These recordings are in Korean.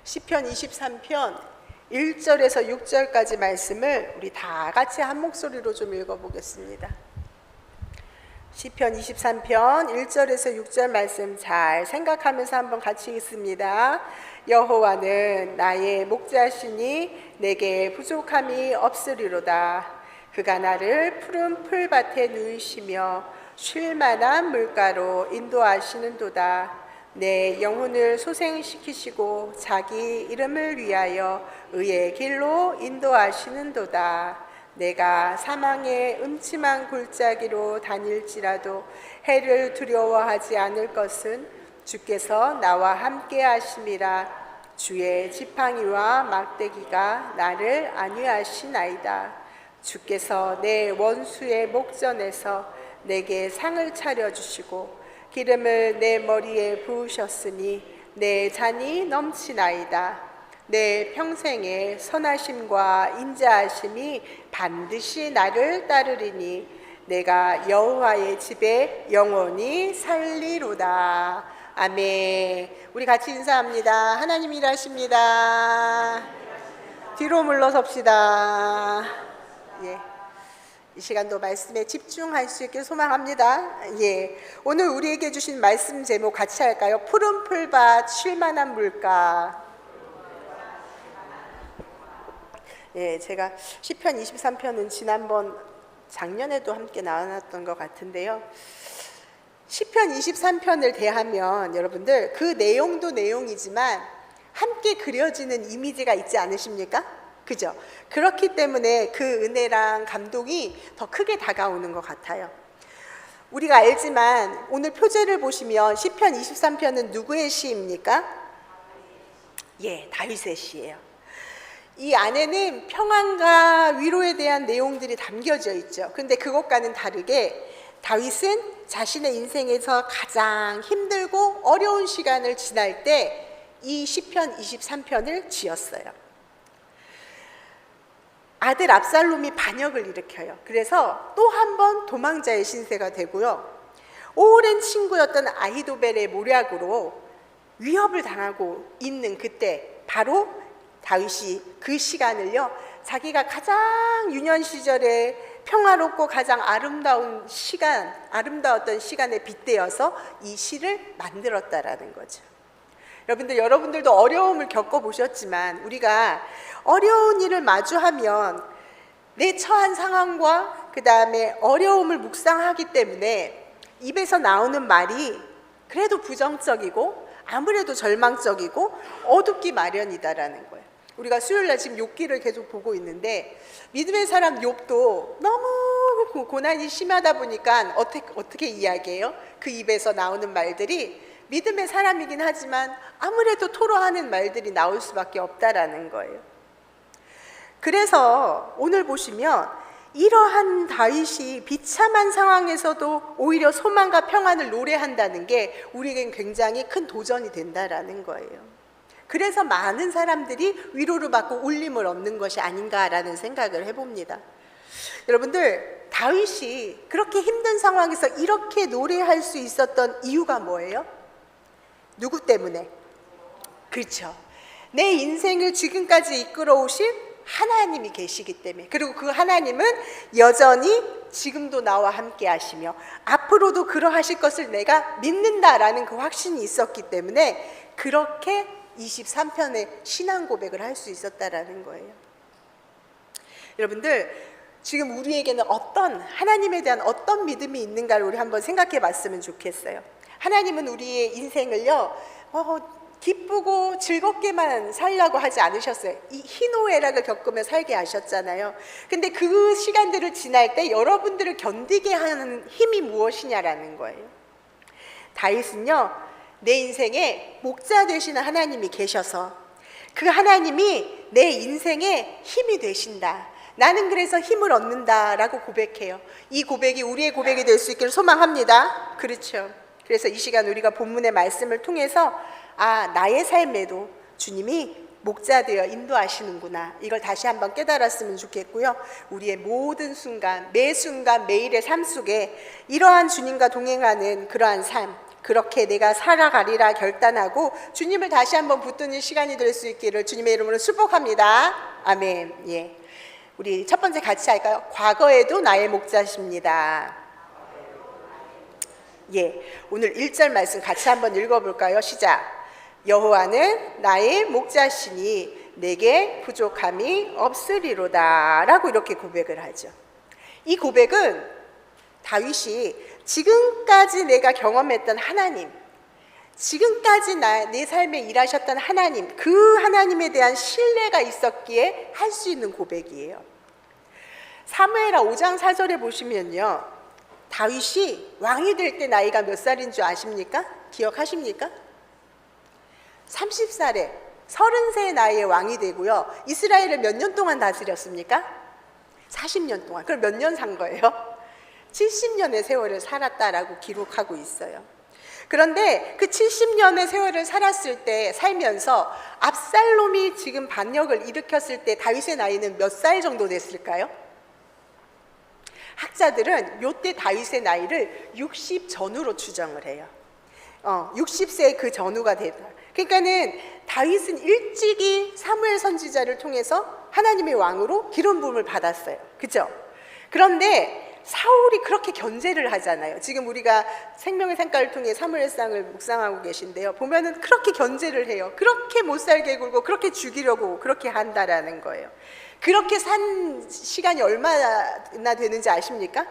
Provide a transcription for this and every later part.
시편 23편 1절에서 6절까지 말씀을 우리 다 같이 한 목소리로 좀 읽어보겠습니다. 시편 23편 1절에서 6절 말씀 잘 생각하면서 한번 같이 읽습니다. 여호와는 나의 목자시니 내게 부족함이 없으리로다. 그가 나를 푸른 풀밭에 누이시며 쉴만한 물가로 인도하시는도다. 내 영혼을 소생시키시고 자기 이름을 위하여 의의 길로 인도하시는도다. 내가 사망의 음침한 골짜기로 다닐지라도 해를 두려워하지 않을 것은 주께서 나와 함께 하심이라. 주의 지팡이와 막대기가 나를 안위하시나이다. 주께서 내 원수의 목전에서 내게 상을 차려주시고 기름을 내 머리에 부으셨으니 내 잔이 넘치나이다. 내 평생의 선하심과 인자하심이 반드시 나를 따르리니 내가 여호와의 집에 영원히 살리로다. 아멘. 우리 같이 인사합니다. 하나님 일하십니다. 뒤로 물러섭시다. 예. 이 시간도 말씀에 집중할 수 있길 소망합니다. 오늘 우리에게 주신 말씀 제목 같이 할까요? 푸른 풀밭 쉴만한 물가. 제가 시편 23편은 지난번 작년에도 함께 나눴던 것 같은데요. 시편 23편을 대하면 여러분들 그 내용도 내용이지만 함께 그려지는 이미지가 있지 않으십니까? 그죠? 그렇기 때문에 그 은혜랑 감동이 더 크게 다가오는 것 같아요. 우리가 알지만 오늘 표제를 보시면 시편 23편은 누구의 시입니까? 다윗의 시예요. 이 안에는 평안과 위로에 대한 내용들이 담겨져 있죠. 그런데 그것과는 다르게 다윗은 자신의 인생에서 가장 힘들고 어려운 시간을 지날 때 이 시편 23편을 지었어요. 아들 압살롬이 반역을 일으켜요. 그래서 또 한 번 도망자의 신세가 되고요. 오랜 친구였던 아히도벨의 모략으로 위협을 당하고 있는 그때 바로 다윗이 그 시간을요, 자기가 가장 유년 시절에 평화롭고 가장 아름다웠던 시간에 빗대어서 이 시를 만들었다라는 거죠. 여러분들도 어려움을 겪어보셨지만 우리가 어려운 일을 마주하면 내 처한 상황과 그 다음에 어려움을 묵상하기 때문에 입에서 나오는 말이 그래도 부정적이고 아무래도 절망적이고 어둡기 마련이다라는 거예요. 우리가 수요일날 지금 욥기를 계속 보고 있는데 믿음의 사람 욥도 너무 고난이 심하다 보니까 어떻게 이야기해요? 그 입에서 나오는 말들이 믿음의 사람이긴 하지만 아무래도 토로하는 말들이 나올 수밖에 없다라는 거예요. 그래서 오늘 보시면 이러한 다윗이 비참한 상황에서도 오히려 소망과 평안을 노래한다는 게 우리에겐 굉장히 큰 도전이 된다라는 거예요. 그래서 많은 사람들이 위로를 받고 울림을 얻는 것이 아닌가라는 생각을 해봅니다. 여러분들, 다윗이 그렇게 힘든 상황에서 이렇게 노래할 수 있었던 이유가 뭐예요? 누구 때문에? 그렇죠. 내 인생을 지금까지 이끌어오신 하나님이 계시기 때문에, 그리고 그 하나님은 여전히 지금도 나와 함께 하시며 앞으로도 그러하실 것을 내가 믿는다라는 그 확신이 있었기 때문에 그렇게 23편의 신앙 고백을 할 수 있었다라는 거예요. 여러분들, 지금 우리에게는 하나님에 대한 어떤 믿음이 있는가를 우리 한번 생각해 봤으면 좋겠어요. 하나님은 우리의 인생을요, 기쁘고 즐겁게만 살려고 하지 않으셨어요. 이 희노애락을 겪으며 살게 하셨잖아요. 근데 그 시간들을 지날 때 여러분들을 견디게 하는 힘이 무엇이냐라는 거예요. 다윗은요, 내 인생에 목자 되시는 하나님이 계셔서 그 하나님이 내 인생에 힘이 되신다. 나는 그래서 힘을 얻는다라고 고백해요. 이 고백이 우리의 고백이 될 수 있기를 소망합니다. 그렇죠. 그래서 이 시간 우리가 본문의 말씀을 통해서 나의 삶에도 주님이 목자 되어 인도하시는구나, 이걸 다시 한번 깨달았으면 좋겠고요. 우리의 모든 순간, 매 순간 매일의 삶 속에 이러한 주님과 동행하는 그러한 삶, 그렇게 내가 살아가리라 결단하고 주님을 다시 한번 붙드는 시간이 될 수 있기를 주님의 이름으로 축복합니다. 아멘. 예, 우리 첫 번째 같이 할까요? 과거에도 나의 목자십니다. 예, 오늘 1절 말씀 같이 한번 읽어볼까요? 시작. 여호와는 나의 목자시니 내게 부족함이 없으리로다 라고 이렇게 고백을 하죠. 이 고백은 다윗이 지금까지 내가 경험했던 하나님, 지금까지 내 삶에 일하셨던 하나님, 그 하나님에 대한 신뢰가 있었기에 할 수 있는 고백이에요. 사무엘하 5장 4절에 보시면요, 다윗이 왕이 될 때 나이가 몇 살인 줄 아십니까? 기억하십니까? 30살에 30세의 나이에 왕이 되고요. 이스라엘을 몇 년 동안 다스렸습니까? 40년 동안. 그럼 몇 년 산 거예요? 70년의 세월을 살았다라고 기록하고 있어요. 그런데 그 70년의 세월을 살았을 때, 살면서 압살롬이 지금 반역을 일으켰을 때 다윗의 나이는 몇 살 정도 됐을까요? 학자들은 이때 다윗의 나이를 60 전후로 추정을 해요. 60세 그 전후가 됐다. 그러니까는 다윗은 일찍이 사무엘 선지자를 통해서 하나님의 왕으로 기름 부음을 받았어요. 그죠? 그런데 사울이 그렇게 견제를 하잖아요. 지금 우리가 생명의 산가를 통해 사무엘상을 묵상하고 계신데요, 보면은 그렇게 견제를 해요. 그렇게 못살게 굴고 그렇게 죽이려고 그렇게 한다라는 거예요. 그렇게 산 시간이 얼마나 되는지 아십니까?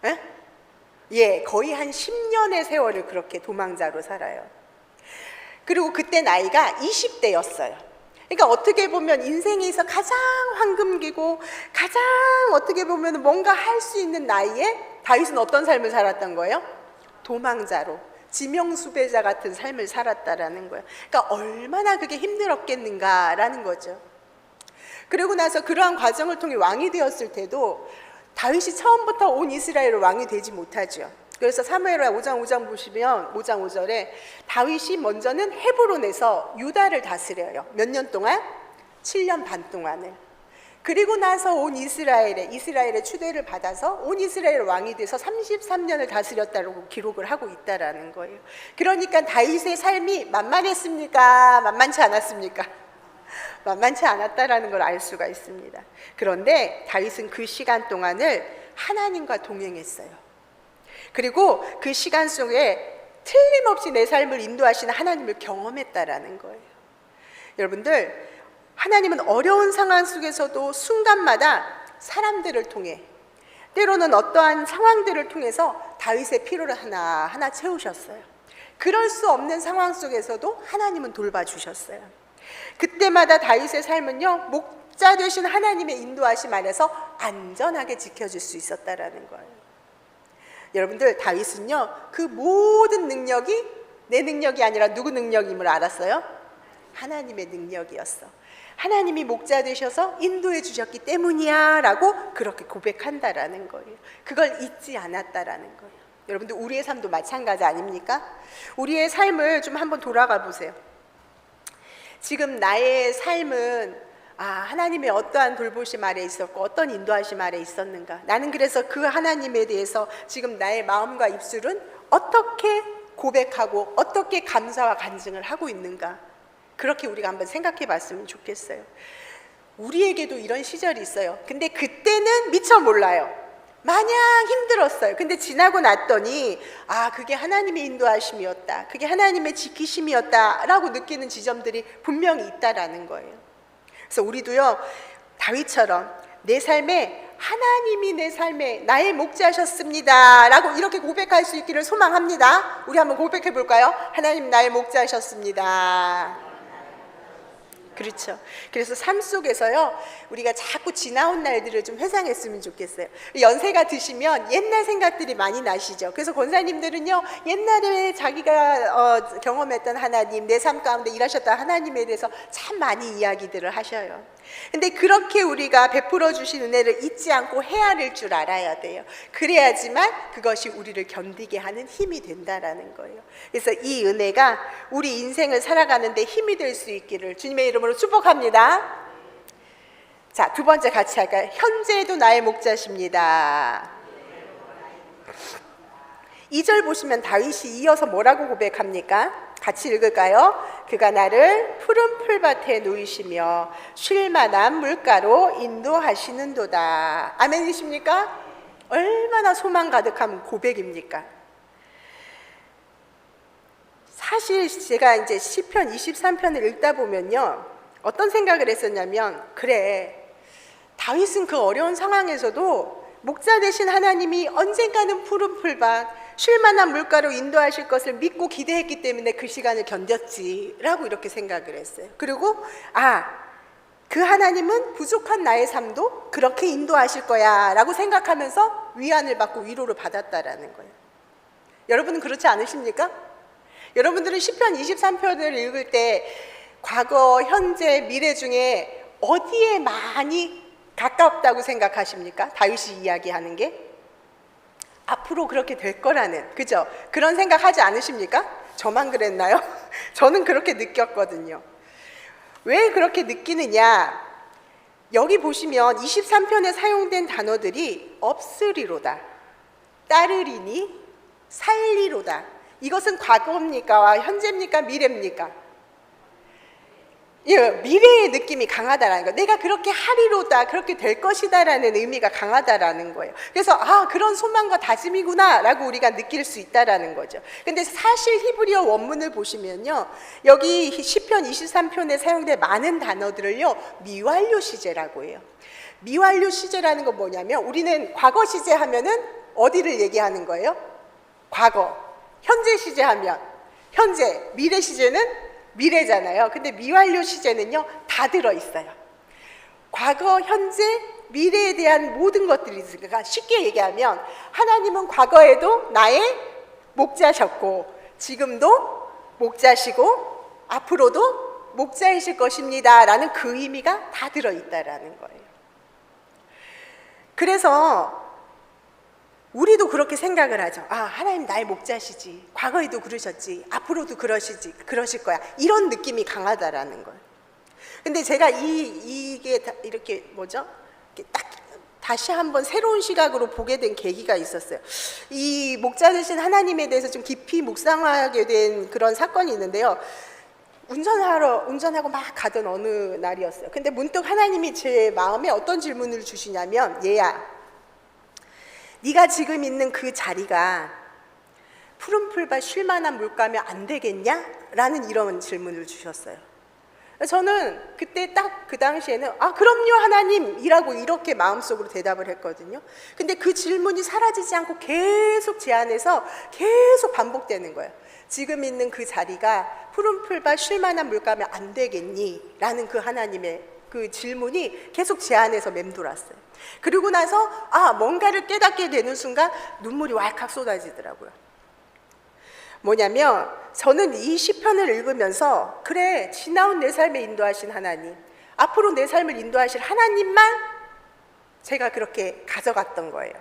에? 예, 거의 한 10년의 세월을 그렇게 도망자로 살아요. 그리고 그때 나이가 20대였어요. 그러니까 어떻게 보면 인생에서 가장 황금기고 가장 어떻게 보면 뭔가 할 수 있는 나이에 다윗은 어떤 삶을 살았던 거예요? 도망자로, 지명수배자 같은 삶을 살았다라는 거예요. 그러니까 얼마나 그게 힘들었겠는가라는 거죠. 그리고 나서 그러한 과정을 통해 왕이 되었을 때도 다윗이 처음부터 온 이스라엘을 왕이 되지 못하죠. 그래서 사무엘하 5장 보시면 5장 5절에 다윗이 먼저는 헤브론에서 유다를 다스려요. 몇 년 동안? 7년 반 동안을. 그리고 나서 온 이스라엘의 추대를 받아서 온 이스라엘 왕이 돼서 33년을 다스렸다고 기록을 하고 있다라는 거예요. 그러니까 다윗의 삶이 만만했습니까? 만만치 않았습니까? 만만치 않았다라는 걸 알 수가 있습니다. 그런데 다윗은 그 시간 동안을 하나님과 동행했어요. 그리고 그 시간 속에 틀림없이 내 삶을 인도하시는 하나님을 경험했다라는 거예요. 여러분들, 하나님은 어려운 상황 속에서도 순간마다 사람들을 통해, 때로는 어떠한 상황들을 통해서 다윗의 필요를 하나하나 채우셨어요. 그럴 수 없는 상황 속에서도 하나님은 돌봐주셨어요. 그때마다 다윗의 삶은요, 목자 되신 하나님의 인도하심 안에서 안전하게 지켜질 수 있었다라는 거예요. 여러분들, 다윗은요, 그 모든 능력이 내 능력이 아니라 누구 능력임을 알았어요? 하나님의 능력이었어. 하나님이 목자 되셔서 인도해 주셨기 때문이야 라고 그렇게 고백한다라는 거예요. 그걸 잊지 않았다라는 거예요. 여러분들, 우리의 삶도 마찬가지 아닙니까? 우리의 삶을 좀 한번 돌아가 보세요. 지금 나의 삶은 하나님의 어떠한 돌보심 아래 있었고 어떤 인도하심 아래 있었는가? 나는 그래서 그 하나님에 대해서 지금 나의 마음과 입술은 어떻게 고백하고 어떻게 감사와 간증을 하고 있는가? 그렇게 우리가 한번 생각해 봤으면 좋겠어요. 우리에게도 이런 시절이 있어요. 근데 그때는 미처 몰라요. 마냥 힘들었어요. 근데 지나고 났더니 그게 하나님의 인도하심이었다, 그게 하나님의 지키심이었다 라고 느끼는 지점들이 분명히 있다라는 거예요. 그래서 우리도요, 다윗처럼 내 삶에 하나님이 내 삶에 나의 목자셨습니다 라고 이렇게 고백할 수 있기를 소망합니다. 우리 한번 고백해 볼까요? 하나님 나의 목자셨습니다. 그렇죠. 그래서 삶 속에서요, 우리가 자꾸 지나온 날들을 좀 회상했으면 좋겠어요. 연세가 드시면 옛날 생각들이 많이 나시죠. 그래서 권사님들은요, 옛날에 자기가 경험했던 하나님, 내 삶 가운데 일하셨던 하나님에 대해서 참 많이 이야기들을 하셔요. 근데 그렇게 우리가 베풀어 주신 은혜를 잊지 않고 헤아릴 줄 알아야 돼요. 그래야지만 그것이 우리를 견디게 하는 힘이 된다라는 거예요. 그래서 이 은혜가 우리 인생을 살아가는 데 힘이 될 수 있기를 주님의 이름으로 축복합니다. 자, 두 번째 같이 할까요? 현재도 나의 목자십니다. 2절 보시면 다윗이 이어서 뭐라고 고백합니까? 같이 읽을까요? 그가 나를 푸른 풀밭에 누이시며 쉴 만한 물가로 인도하시는도다. 아멘이십니까? 얼마나 소망 가득한 고백입니까? 사실 제가 이제 시편 23편을 읽다 보면요, 어떤 생각을 했었냐면, 그래, 다윗은 그 어려운 상황에서도 목자 되신 하나님이 언젠가는 푸른 풀밭, 쉴 만한 물가로 인도하실 것을 믿고 기대했기 때문에 그 시간을 견뎠지라고 이렇게 생각을 했어요. 그리고 그 하나님은 부족한 나의 삶도 그렇게 인도하실 거야 라고 생각하면서 위안을 받고 위로를 받았다라는 거예요. 여러분은 그렇지 않으십니까? 여러분들은 시편 23편을 읽을 때 과거, 현재, 미래 중에 어디에 많이 가깝다고 생각하십니까? 다윗이 이야기하는 게 앞으로 그렇게 될 거라는, 그죠? 그런 생각하지 않으십니까? 저만 그랬나요? 저는 그렇게 느꼈거든요. 왜 그렇게 느끼느냐? 여기 보시면 23편에 사용된 단어들이 없으리로다, 따르리니, 살리로다. 이것은 과거입니까? 현재입니까? 미래입니까? 예, 미래의 느낌이 강하다라는 거예요. 내가 그렇게 하리로다, 그렇게 될 것이다라는 의미가 강하다라는 거예요. 그래서 그런 소망과 다짐이구나 라고 우리가 느낄 수 있다라는 거죠. 근데 사실 히브리어 원문을 보시면요, 여기 시편 23편에 사용된 많은 단어들을요, 미완료 시제라고 해요. 미완료 시제라는 건 뭐냐면, 우리는 과거 시제 하면은 어디를 얘기하는 거예요? 과거. 현재 시제 하면 현재, 미래 시제는 미래잖아요. 근데 미완료 시제는요, 다 들어있어요. 과거, 현재, 미래에 대한 모든 것들이 있으니까, 그러니까 쉽게 얘기하면 하나님은 과거에도 나의 목자셨고, 지금도 목자시고, 앞으로도 목자이실 것입니다 라는 그 의미가 다 들어있다라는 거예요. 그래서 우리도 그렇게 생각을 하죠. 하나님 나의 목자시지, 과거에도 그러셨지, 앞으로도 그러실 거야, 이런 느낌이 강하다라는 거예요. 근데 제가 이게 이렇게 이렇게 딱 다시 한번 새로운 시각으로 보게 된 계기가 있었어요. 이 목자 되신 하나님에 대해서 좀 깊이 묵상하게 된 그런 사건이 있는데요. 운전하고 막 가던 어느 날이었어요. 근데 문득 하나님이 제 마음에 어떤 질문을 주시냐면, 얘야, 네가 지금 있는 그 자리가 푸른 풀밭 쉴 만한 물가면 안 되겠냐? 라는 이런 질문을 주셨어요. 저는 그때 딱 그 당시에는 그럼요 하나님이라고 이렇게 마음속으로 대답을 했거든요. 근데 그 질문이 사라지지 않고 계속 제 안에서 계속 반복되는 거예요. 지금 있는 그 자리가 푸른 풀밭 쉴 만한 물가면 안 되겠니? 라는 그 하나님의 그 질문이 계속 제 안에서 맴돌았어요. 그리고 나서 뭔가를 깨닫게 되는 순간 눈물이 왈칵 쏟아지더라고요. 뭐냐면, 저는 이 시편을 읽으면서 그래, 지나온 내 삶에 인도하신 하나님, 앞으로 내 삶을 인도하실 하나님만 제가 그렇게 가져갔던 거예요.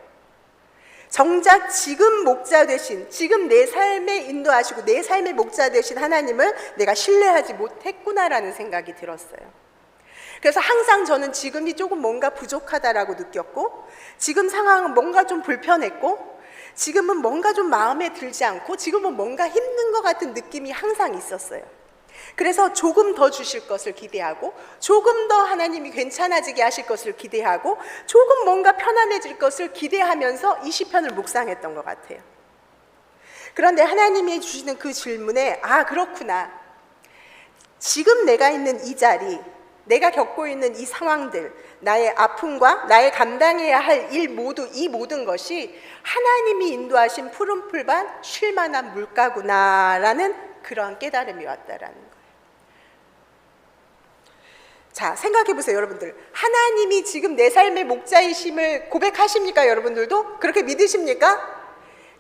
정작 지금 목자 되신, 지금 내 삶에 인도하시고 내 삶의 목자 되신 하나님을 내가 신뢰하지 못했구나라는 생각이 들었어요. 그래서 항상 저는 지금이 조금 뭔가 부족하다라고 느꼈고, 지금 상황은 뭔가 좀 불편했고, 지금은 뭔가 좀 마음에 들지 않고, 지금은 뭔가 힘든 것 같은 느낌이 항상 있었어요. 그래서 조금 더 주실 것을 기대하고, 조금 더 하나님이 괜찮아지게 하실 것을 기대하고, 조금 뭔가 편안해질 것을 기대하면서 이 시편을 묵상했던 것 같아요. 그런데 하나님이 주시는 그 질문에 그렇구나, 지금 내가 있는 이 자리, 내가 겪고 있는 이 상황들, 나의 아픔과 나의 감당해야 할 일 모두, 이 모든 것이 하나님이 인도하신 푸른 풀밭 쉴 만한 물가구나라는 그러한 깨달음이 왔다라는 거예요. 자, 생각해 보세요, 여러분들. 하나님이 지금 내 삶의 목자이심을 고백하십니까? 여러분들도 그렇게 믿으십니까?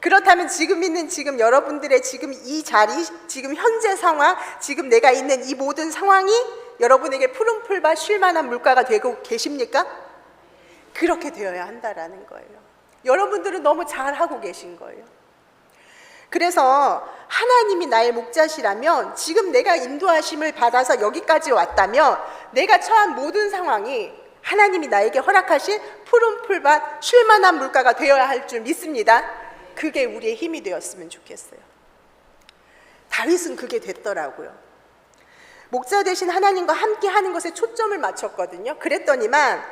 그렇다면 지금 여러분들의 지금 이 자리, 지금 현재 상황, 지금 내가 있는 이 모든 상황이 여러분에게 푸른 풀밭 쉴 만한 물가가 되고 계십니까? 그렇게 되어야 한다라는 거예요. 여러분들은 너무 잘하고 계신 거예요. 그래서 하나님이 나의 목자시라면, 지금 내가 인도하심을 받아서 여기까지 왔다면, 내가 처한 모든 상황이 하나님이 나에게 허락하신 푸른 풀밭 쉴 만한 물가가 되어야 할 줄 믿습니다. 그게 우리의 힘이 되었으면 좋겠어요. 다윗은 그게 됐더라고요. 목자 되신 하나님과 함께 하는 것에 초점을 맞췄거든요. 그랬더니만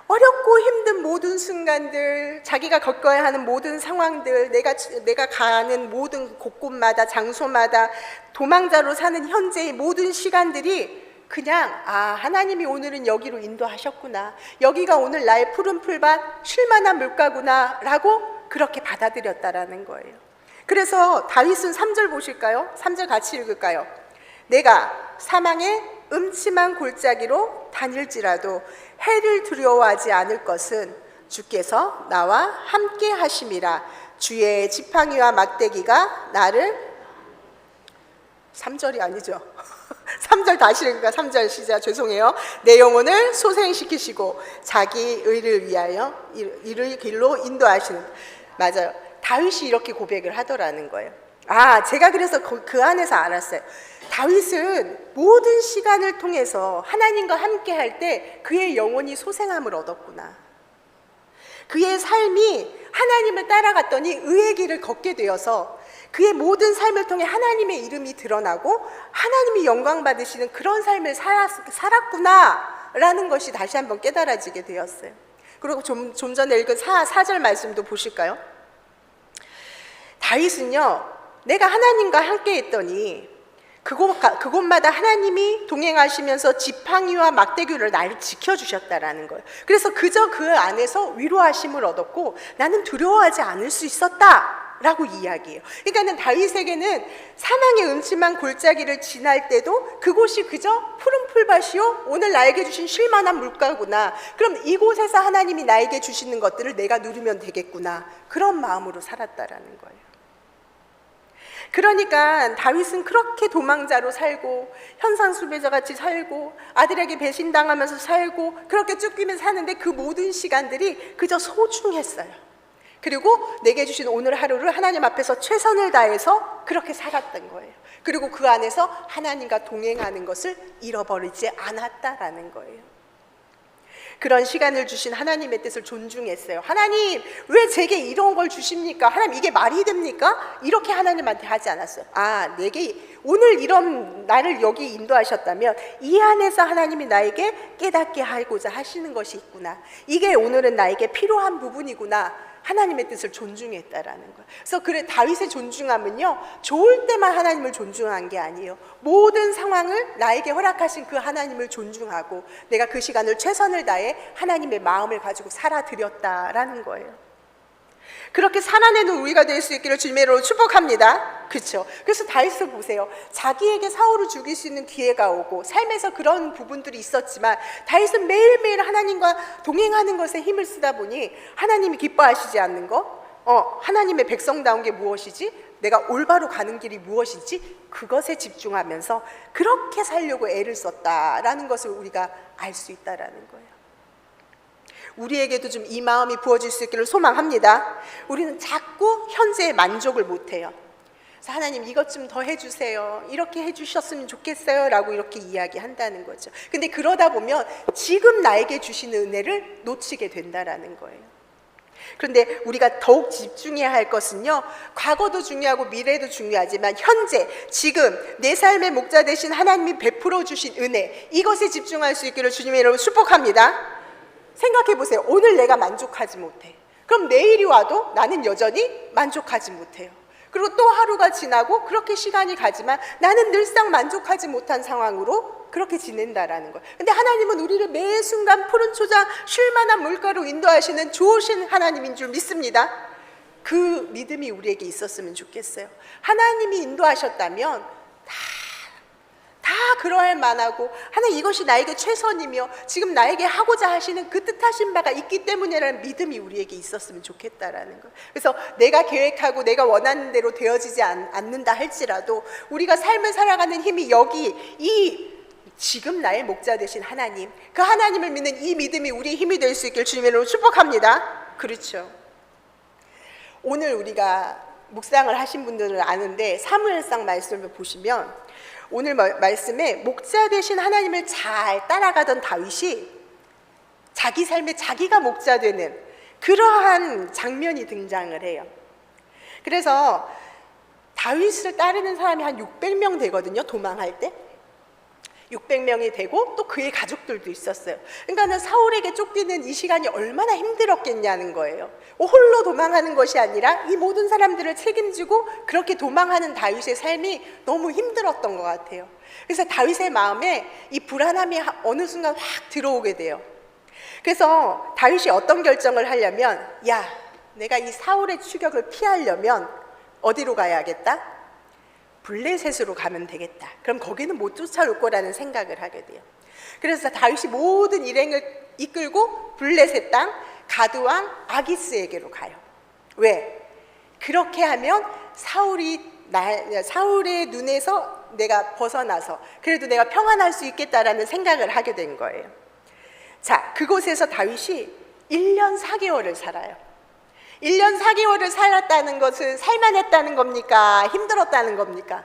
어렵고 힘든 모든 순간들, 자기가 겪어야 하는 모든 상황들, 내가 가는 모든 곳곳마다, 장소마다 도망자로 사는 현재의 모든 시간들이 그냥 하나님이 오늘은 여기로 인도하셨구나, 여기가 오늘 나의 푸른 풀밭, 쉴만한 물가구나 라고 그렇게 받아들였다라는 거예요. 그래서 다윗은 3절 보실까요? 3절 같이 읽을까요? 내가 사망의 음침한 골짜기로 다닐지라도 해를 두려워하지 않을 것은 주께서 나와 함께 하심이라. 주의 지팡이와 막대기가 나를 3절이 아니죠. 3절 다시 읽을까? 3절 시작. 죄송해요. 내 영혼을 소생시키시고 자기 의를 위하여 이를 길로 인도하시는. 맞아요. 다윗이 이렇게 고백을 하더라는 거예요. 제가 그래서 그 안에서 알았어요. 다윗은 모든 시간을 통해서 하나님과 함께 할 때 그의 영혼이 소생함을 얻었구나. 그의 삶이 하나님을 따라갔더니 의의 길을 걷게 되어서 그의 모든 삶을 통해 하나님의 이름이 드러나고 하나님이 영광 받으시는 그런 삶을 살았구나 라는 것이 다시 한번 깨달아지게 되었어요. 그리고 좀 전에 읽은 4절 말씀도 보실까요? 다윗은요, 내가 하나님과 함께 했더니 그곳마다 하나님이 동행하시면서 지팡이와 막대기를 나를 지켜주셨다라는 거예요. 그래서 그저 그 안에서 위로하심을 얻었고 나는 두려워하지 않을 수 있었다라고 이야기해요. 그러니까는 다윗에게는 사망의 음침한 골짜기를 지날 때도 그곳이 그저 푸른 풀밭이요, 오늘 나에게 주신 쉴만한 물가구나, 그럼 이곳에서 하나님이 나에게 주시는 것들을 내가 누리면 되겠구나, 그런 마음으로 살았다라는 거예요. 그러니까 다윗은 그렇게 도망자로 살고 현상수배자같이 살고 아들에게 배신당하면서 살고 그렇게 쫓기면서 사는데 그 모든 시간들이 그저 소중했어요. 그리고 내게 주신 오늘 하루를 하나님 앞에서 최선을 다해서 그렇게 살았던 거예요. 그리고 그 안에서 하나님과 동행하는 것을 잃어버리지 않았다라는 거예요. 그런 시간을 주신 하나님의 뜻을 존중했어요. 하나님, 왜 제게 이런 걸 주십니까? 하나님, 이게 말이 됩니까? 이렇게 하나님한테 하지 않았어요. 내게 오늘 이런 나를 여기 인도하셨다면 이 안에서 하나님이 나에게 깨닫게 하고자 하시는 것이 있구나, 이게 오늘은 나에게 필요한 부분이구나, 하나님의 뜻을 존중했다라는 거예요. 그래서 다윗의 존중함은요, 좋을 때만 하나님을 존중한 게 아니에요. 모든 상황을 나에게 허락하신 그 하나님을 존중하고 내가 그 시간을 최선을 다해 하나님의 마음을 가지고 살아드렸다라는 거예요. 그렇게 살아내는 우리가 될 수 있기를 주님의 이름으로 축복합니다. 그렇죠? 그래서 다윗을 보세요. 자기에게 사울을 죽일 수 있는 기회가 오고 삶에서 그런 부분들이 있었지만 다윗은 매일매일 하나님과 동행하는 것에 힘을 쓰다 보니 하나님이 기뻐하시지 않는 거, 하나님의 백성다운 게 무엇이지? 내가 올바로 가는 길이 무엇인지 그것에 집중하면서 그렇게 살려고 애를 썼다라는 것을 우리가 알 수 있다라는 거예요. 우리에게도 좀 이 마음이 부어질 수 있기를 소망합니다. 우리는 자꾸 현재의 만족을 못해요. 그래서 하나님 이것 좀 더 해주세요, 이렇게 해주셨으면 좋겠어요 라고 이렇게 이야기한다는 거죠. 근데 그러다 보면 지금 나에게 주시는 은혜를 놓치게 된다라는 거예요. 그런데 우리가 더욱 집중해야 할 것은요, 과거도 중요하고 미래도 중요하지만 현재 지금 내 삶의 목자 되신 하나님이 베풀어 주신 은혜, 이것에 집중할 수 있기를 주님의 이름으로 축복합니다. 생각해 보세요. 오늘 내가 만족하지 못해. 그럼 내일이 와도 나는 여전히 만족하지 못해요. 그리고 또 하루가 지나고 그렇게 시간이 가지만 나는 늘상 만족하지 못한 상황으로 그렇게 지낸다라는 거예요. 근데 하나님은 우리를 매 순간 푸른 초장 쉴만한 물가로 인도하시는 좋으신 하나님인 줄 믿습니다. 그 믿음이 우리에게 있었으면 좋겠어요. 하나님이 인도하셨다면 다 그러할 만하고, 하나님 이것이 나에게 최선이며 지금 나에게 하고자 하시는 그 뜻하신 바가 있기 때문이라는 믿음이 우리에게 있었으면 좋겠다라는 거예요. 그래서 내가 계획하고 내가 원하는 대로 되어지지 않는다 할지라도 우리가 삶을 살아가는 힘이 여기 이 지금 나의 목자 되신 하나님, 그 하나님을 믿는 이 믿음이 우리의 힘이 될 수 있길 주님의 이름으로 축복합니다. 그렇죠. 오늘 우리가 묵상을 하신 분들은 아는데 사무엘상 말씀을 보시면 오늘 말씀에 목자 되신 하나님을 잘 따라가던 다윗이 자기 삶에 자기가 목자 되는 그러한 장면이 등장을 해요. 그래서 다윗을 따르는 사람이 한 600명 되거든요. 도망할 때 600명이 되고 또 그의 가족들도 있었어요. 그러니까 사울에게 쫓기는 이 시간이 얼마나 힘들었겠냐는 거예요. 홀로 도망하는 것이 아니라 이 모든 사람들을 책임지고 그렇게 도망하는 다윗의 삶이 너무 힘들었던 것 같아요. 그래서 다윗의 마음에 이 불안함이 어느 순간 확 들어오게 돼요. 그래서 다윗이 어떤 결정을 하려면, 야, 내가 이 사울의 추격을 피하려면 어디로 가야겠다? 블레셋으로 가면 되겠다. 그럼 거기는 못 쫓아올 거라는 생각을 하게 돼요. 그래서 다윗이 모든 일행을 이끌고 블레셋 땅 가드왕 아기스에게로 가요. 왜? 그렇게 하면 사울의 눈에서 내가 벗어나서 그래도 내가 평안할 수 있겠다라는 생각을 하게 된 거예요. 자, 그곳에서 다윗이 1년 4개월을 살아요. 1년 4개월을 살았다는 것은 살만했다는 겁니까? 힘들었다는 겁니까?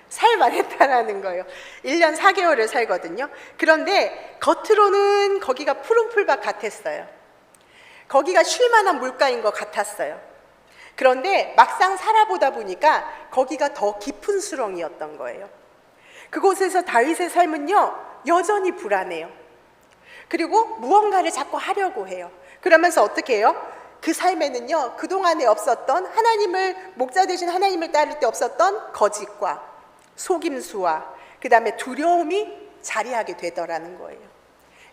살만했다는 거예요. 1년 4개월을 살거든요. 그런데 겉으로는 거기가 푸른 풀밭 같았어요. 거기가 쉴만한 물가인 것 같았어요. 그런데 막상 살아보다 보니까 거기가 더 깊은 수렁이었던 거예요. 그곳에서 다윗의 삶은요, 여전히 불안해요. 그리고 무언가를 자꾸 하려고 해요. 그러면서 어떻게 해요? 그 삶에는요, 그동안에 없었던 목자 되신 하나님을 따를 때 없었던 거짓과 속임수와 그 다음에 두려움이 자리하게 되더라는 거예요.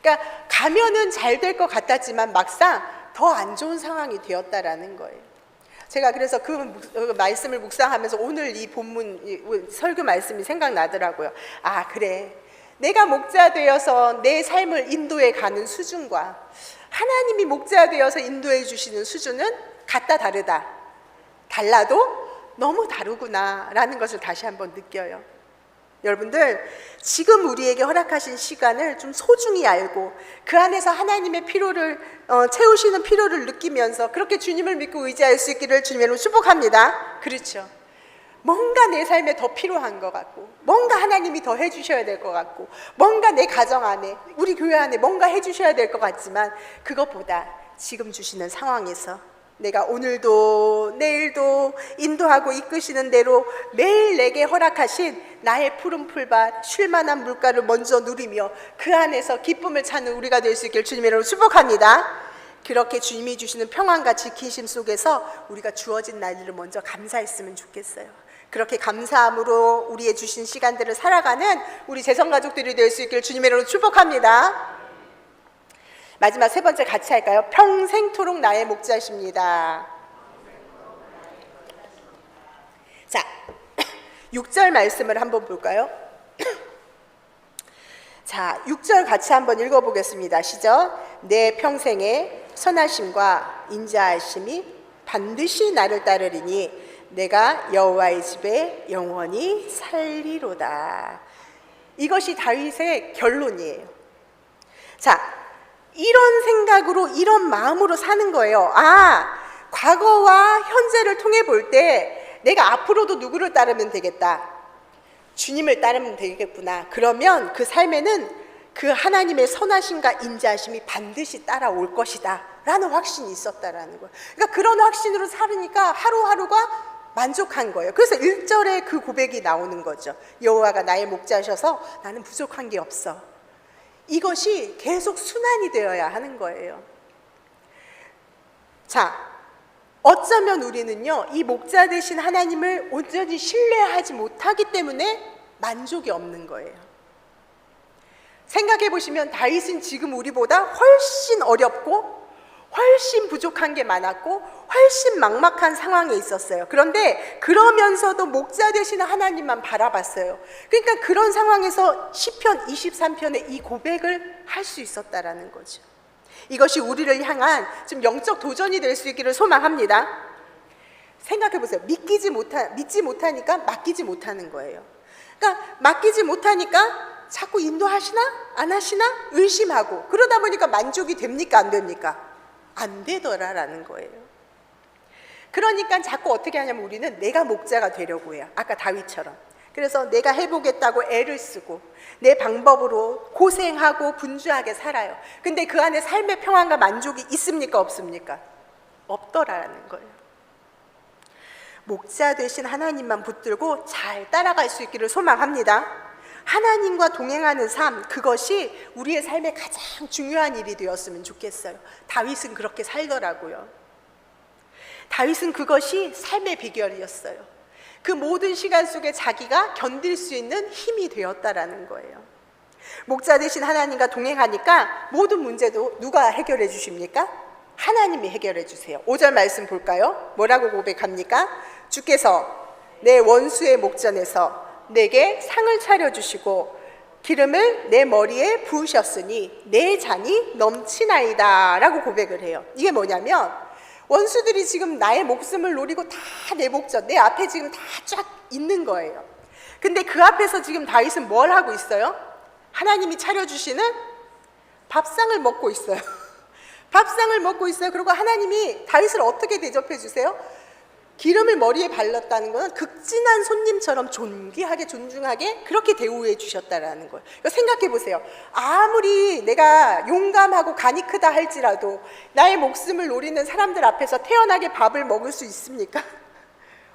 그러니까 가면은 잘 될 것 같았지만 막상 더 안 좋은 상황이 되었다라는 거예요. 제가 그래서 그 말씀을 묵상하면서 오늘 이 본문 설교 말씀이 생각나더라고요. 아, 그래, 내가 목자 되어서 내 삶을 인도해 가는 수준과 하나님이 목자 되어서 인도해 주시는 수준은 같다 다르다, 달라도 너무 다르구나 라는 것을 다시 한번 느껴요. 여러분들, 지금 우리에게 허락하신 시간을 좀 소중히 알고 그 안에서 하나님의 필요를 채우시는 필요를 느끼면서 그렇게 주님을 믿고 의지할 수 있기를 주님으로 축복합니다. 그렇죠. 뭔가 내 삶에 더 필요한 것 같고, 뭔가 하나님이 더 해주셔야 될 것 같고, 뭔가 내 가정 안에, 우리 교회 안에 뭔가 해주셔야 될 것 같지만, 그것보다 지금 주시는 상황에서 내가 오늘도 내일도 인도하고 이끄시는 대로 매일 내게 허락하신 나의 푸른 풀밭, 쉴만한 물가를 먼저 누리며 그 안에서 기쁨을 찾는 우리가 될 수 있길 주님의 이름으로 축복합니다. 그렇게 주님이 주시는 평안과 지키심 속에서 우리가 주어진 날들을 먼저 감사했으면 좋겠어요. 그렇게 감사함으로 우리의 주신 시간들을 살아가는 우리 재성가족들이 될 수 있길 주님의 이름으로 축복합니다. 마지막 세 번째 같이 할까요? 평생토록 나의 목자십니다. 자, 6절 말씀을 한번 볼까요? 자, 6절 같이 한번 읽어보겠습니다. 시작. 내 평생에 선하심과 인자하심이 반드시 나를 따르리니 내가 여호와의 집에 영원히 살리로다. 이것이 다윗의 결론이에요. 자, 이런 생각으로 이런 마음으로 사는 거예요. 아, 과거와 현재를 통해 볼 때 내가 앞으로도 누구를 따르면 되겠다, 주님을 따르면 되겠구나. 그러면 그 삶에는 그 하나님의 선하심과 인자하심이 반드시 따라올 것이다 라는 확신이 있었다라는 거예요. 그러니까 그런 확신으로 살으니까 하루하루가 만족한 거예요. 그래서 1절에 그 고백이 나오는 거죠. 여호와가 나의 목자셔서 나는 부족한 게 없어. 이것이 계속 순환이 되어야 하는 거예요. 자, 어쩌면 우리는요, 이 목자 되신 하나님을 온전히 신뢰하지 못하기 때문에 만족이 없는 거예요. 생각해 보시면 다윗은 지금 우리보다 훨씬 어렵고 훨씬 부족한 게 많았고 훨씬 막막한 상황에 있었어요. 그런데 그러면서도 목자 되시는 하나님만 바라봤어요. 그러니까 그런 상황에서 시편 23편의 이 고백을 할 수 있었다라는 거죠. 이것이 우리를 향한 좀 영적 도전이 될 수 있기를 소망합니다. 생각해 보세요. 믿지 못하니까 맡기지 못하는 거예요. 그러니까 맡기지 못하니까 자꾸 인도하시나 안 하시나 의심하고, 그러다 보니까 만족이 됩니까 안 됩니까? 안 되더라라는 거예요. 그러니까 자꾸 어떻게 하냐면 우리는 내가 목자가 되려고 해요. 아까 다윗처럼. 그래서 내가 해보겠다고 애를 쓰고 내 방법으로 고생하고 분주하게 살아요. 근데 그 안에 삶의 평안과 만족이 있습니까 없습니까? 없더라라는 거예요. 목자 되신 하나님만 붙들고 잘 따라갈 수 있기를 소망합니다. 하나님과 동행하는 삶, 그것이 우리의 삶의 가장 중요한 일이 되었으면 좋겠어요. 다윗은 그렇게 살더라고요. 다윗은 그것이 삶의 비결이었어요. 그 모든 시간 속에 자기가 견딜 수 있는 힘이 되었다라는 거예요. 목자 되신 하나님과 동행하니까 모든 문제도 누가 해결해 주십니까? 하나님이 해결해 주세요. 5절 말씀 볼까요? 뭐라고 고백합니까? 주께서 내 원수의 목전에서 내게 상을 차려주시고 기름을 내 머리에 부으셨으니 내 잔이 넘치나이다 라고 고백을 해요. 이게 뭐냐면 원수들이 지금 나의 목숨을 노리고 다 내 목전, 내 앞에 지금 다 쫙 있는 거예요. 근데 그 앞에서 지금 다윗은 뭘 하고 있어요? 하나님이 차려주시는 밥상을 먹고 있어요. 밥상을 먹고 있어요. 그리고 하나님이 다윗을 어떻게 대접해 주세요? 기름을 머리에 발랐다는 것은 극진한 손님처럼 존귀하게 존중하게 그렇게 대우해 주셨다라는 거예요. 그러니까 생각해 보세요. 아무리 내가 용감하고 간이 크다 할지라도 나의 목숨을 노리는 사람들 앞에서 태연하게 밥을 먹을 수 있습니까?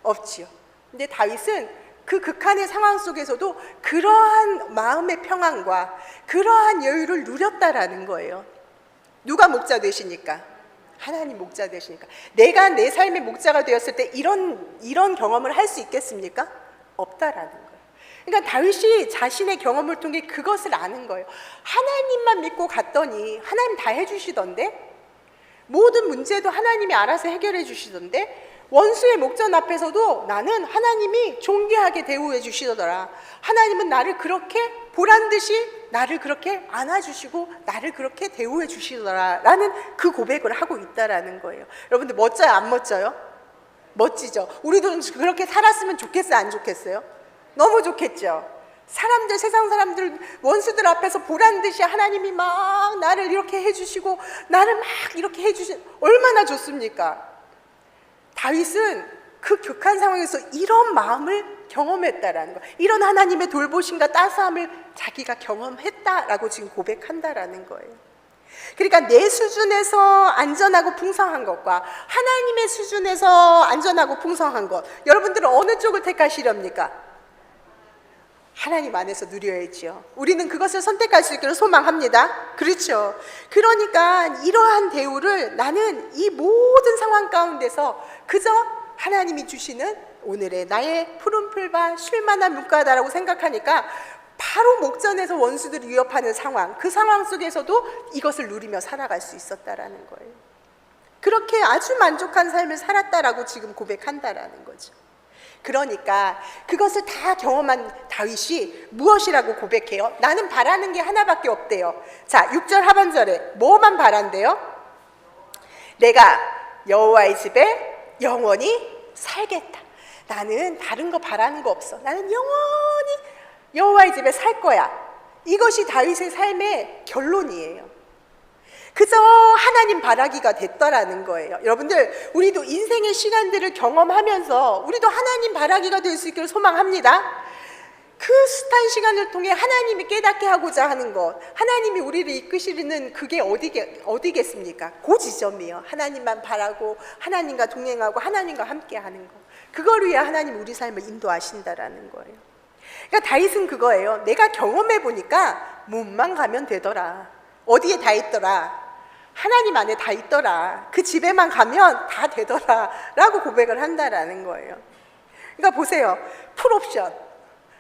없지요. 근데 다윗은 그 극한의 상황 속에서도 그러한 마음의 평안과 그러한 여유를 누렸다라는 거예요. 누가 목자 되시니까? 하나님 목자 되시니까. 내가 내 삶의 목자가 되었을 때 이런 경험을 할 수 있겠습니까? 없다라는 거예요. 그러니까 다윗이 자신의 경험을 통해 그것을 아는 거예요. 하나님만 믿고 갔더니 하나님 다 해주시던데, 모든 문제도 하나님이 알아서 해결해 주시던데, 원수의 목전 앞에서도 나는 하나님이 존귀하게 대우해 주시더라. 하나님은 나를 그렇게 보란듯이 나를 그렇게 안아주시고 나를 그렇게 대우해 주시더라 라는 그 고백을 하고 있다라는 거예요. 여러분들 멋져요, 안 멋져요? 멋지죠? 우리도 그렇게 살았으면 좋겠어요, 안 좋겠어요? 너무 좋겠죠? 사람들, 세상 사람들, 원수들 앞에서 보란듯이 하나님이 막 나를 이렇게 해주시고 나를 막 이렇게 해주신, 얼마나 좋습니까? 다윗은 그 극한 상황에서 이런 마음을 경험했다라는 거예요. 이런 하나님의 돌보심과 따스함을 자기가 경험했다라고 지금 고백한다라는 거예요. 그러니까 내 수준에서 안전하고 풍성한 것과 하나님의 수준에서 안전하고 풍성한 것, 여러분들은 어느 쪽을 택하시렵니까? 하나님 안에서 누려야지요. 우리는 그것을 선택할 수 있기를 소망합니다. 그렇죠? 그러니까 이러한 대우를 나는 이 모든 상황 가운데서 그저 하나님이 주시는 오늘의 나의 푸른 풀과 쉴만한 물가다라고 생각하니까 바로 목전에서 원수들이 위협하는 상황, 그 상황 속에서도 이것을 누리며 살아갈 수 있었다라는 거예요. 그렇게 아주 만족한 삶을 살았다라고 지금 고백한다라는 거죠. 그러니까 그것을 다 경험한 다윗이 무엇이라고 고백해요? 나는 바라는 게 하나밖에 없대요. 자, 6절 하반절에 뭐만 바란대요? 내가 여호와의 집에 영원히 살겠다. 나는 다른 거 바라는 거 없어. 나는 영원히 여호와의 집에 살 거야. 이것이 다윗의 삶의 결론이에요. 그저 하나님 바라기가 됐더라는 거예요. 여러분들, 우리도 인생의 시간들을 경험하면서 우리도 하나님 바라기가 될 수 있기를 소망합니다. 그 숱한 시간을 통해 하나님이 깨닫게 하고자 하는 것, 하나님이 우리를 이끄시는 그게 어디겠습니까? 그 지점이에요. 하나님만 바라고 하나님과 동행하고 하나님과 함께 하는 것, 그걸 위해 하나님 우리 삶을 인도하신다라는 거예요. 그러니까 다윗은 그거예요. 내가 경험해 보니까 몸만 가면 되더라. 어디에 다 있더라? 하나님 안에 다 있더라. 그 집에만 가면 다 되더라 라고 고백을 한다라는 거예요. 그러니까 보세요. 풀옵션.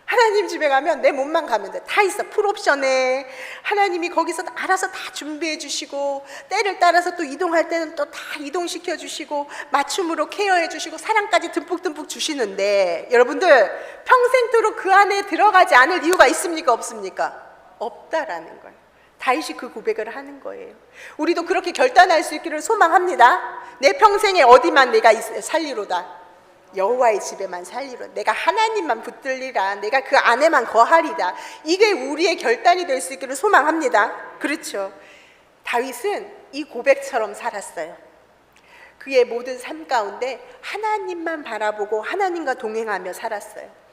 하나님 집에 가면 내 몸만 가면 돼. 다 있어. 풀옵션에 하나님이 거기서 알아서 다 준비해 주시고, 때를 따라서 또 이동할 때는 또 다 이동시켜 주시고, 맞춤으로 케어해 주시고, 사랑까지 듬뿍듬뿍 주시는데, 여러분들 평생토록 그 안에 들어가지 않을 이유가 있습니까? 없습니까? 없다라는 거예요. 다윗이 그 고백을 하는 거예요. 우리도 그렇게 결단할 수 있기를 소망합니다. 내 평생에 어디만 내가 살리로다. 여호와의 집에만 살리로. 내가 하나님만 붙들리라. 내가 그 안에만 거하리다. 이게 우리의 결단이 될 수 있기를 소망합니다. 그렇죠? 다윗은 이 고백처럼 살았어요. 그의 모든 삶 가운데 하나님만 바라보고 하나님과 동행하며 살았어요.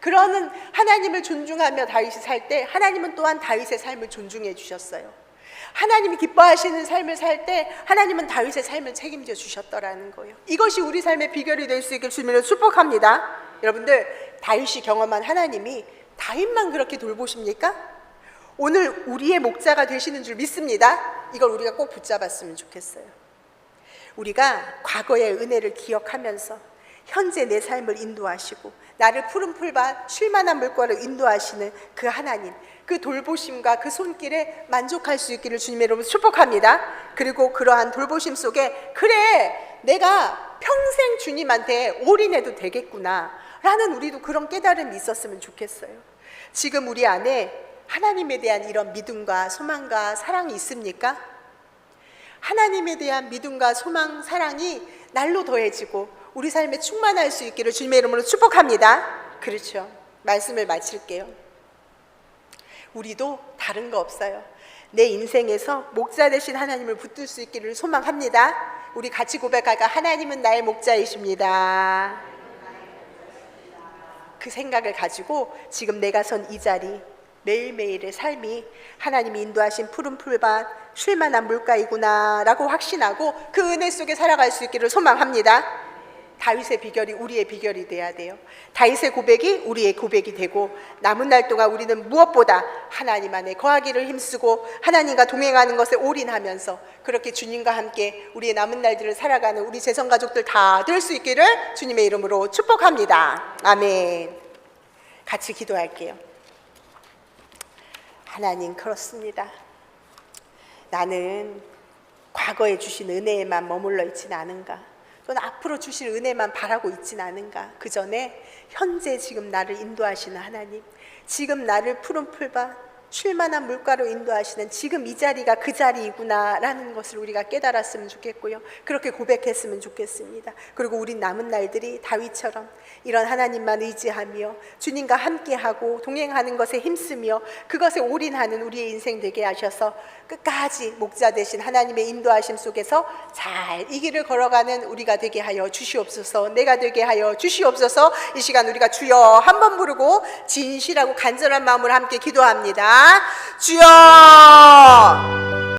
그러는 하나님을 존중하며 다윗이 살 때 하나님은 또한 다윗의 삶을 존중해 주셨어요. 하나님이 기뻐하시는 삶을 살 때 하나님은 다윗의 삶을 책임져 주셨더라는 거예요. 이것이 우리 삶의 비결이 될 수 있길 주님으로 축복합니다. 여러분들, 다윗이 경험한 하나님이 다윗만 그렇게 돌보십니까? 오늘 우리의 목자가 되시는 줄 믿습니다. 이걸 우리가 꼭 붙잡았으면 좋겠어요. 우리가 과거의 은혜를 기억하면서 현재 내 삶을 인도하시고 나를 푸른 풀밭 쉴만한 물가로 인도하시는 그 하나님, 그 돌보심과 그 손길에 만족할 수 있기를 주님의 이름으로 축복합니다. 그리고 그러한 돌보심 속에 그래, 내가 평생 주님한테 올인해도 되겠구나 라는 우리도 그런 깨달음이 있었으면 좋겠어요. 지금 우리 안에 하나님에 대한 이런 믿음과 소망과 사랑이 있습니까? 하나님에 대한 믿음과 소망, 사랑이 날로 더해지고 우리 삶에 충만할 수 있기를 주님의 이름으로 축복합니다. 그렇죠. 말씀을 마칠게요. 우리도 다른 거 없어요. 내 인생에서 목자 되신 하나님을 붙들 수 있기를 소망합니다. 우리 같이 고백할까? 하나님은 나의 목자이십니다. 그 생각을 가지고 지금 내가 선 이 자리, 매일매일의 삶이 하나님이 인도하신 푸른 풀밭 쉴만한 물가이구나 라고 확신하고 그 은혜 속에 살아갈 수 있기를 소망합니다. 다윗의 비결이 우리의 비결이 돼야 돼요. 다윗의 고백이 우리의 고백이 되고 남은 날 동안 우리는 무엇보다 하나님 안에 거하기를 힘쓰고 하나님과 동행하는 것에 올인하면서 그렇게 주님과 함께 우리의 남은 날들을 살아가는 우리 재성가족들 다 될 수 있기를 주님의 이름으로 축복합니다. 아멘. 같이 기도할게요. 하나님, 그렇습니다. 나는 과거에 주신 은혜에만 머물러 있지는 않은가, 또는 앞으로 주실 은혜만 바라고 있지는 않은가. 그 전에 현재 지금 나를 인도하시는 하나님, 지금 나를 푸른 풀밭 쉴만한 물가로 인도하시는 지금 이 자리가 그 자리이구나 라는 것을 우리가 깨달았으면 좋겠고요. 그렇게 고백했으면 좋겠습니다. 그리고 우리 남은 날들이 다윗처럼 이런 하나님만 의지하며 주님과 함께하고 동행하는 것에 힘쓰며 그것에 올인하는 우리의 인생 되게 하셔서 끝까지 목자 되신 하나님의 인도하심 속에서 잘 이 길을 걸어가는 우리가 되게 하여 주시옵소서. 내가 되게 하여 주시옵소서. 이 시간 우리가 주여 한번 부르고 진실하고 간절한 마음으로 함께 기도합니다. 주여!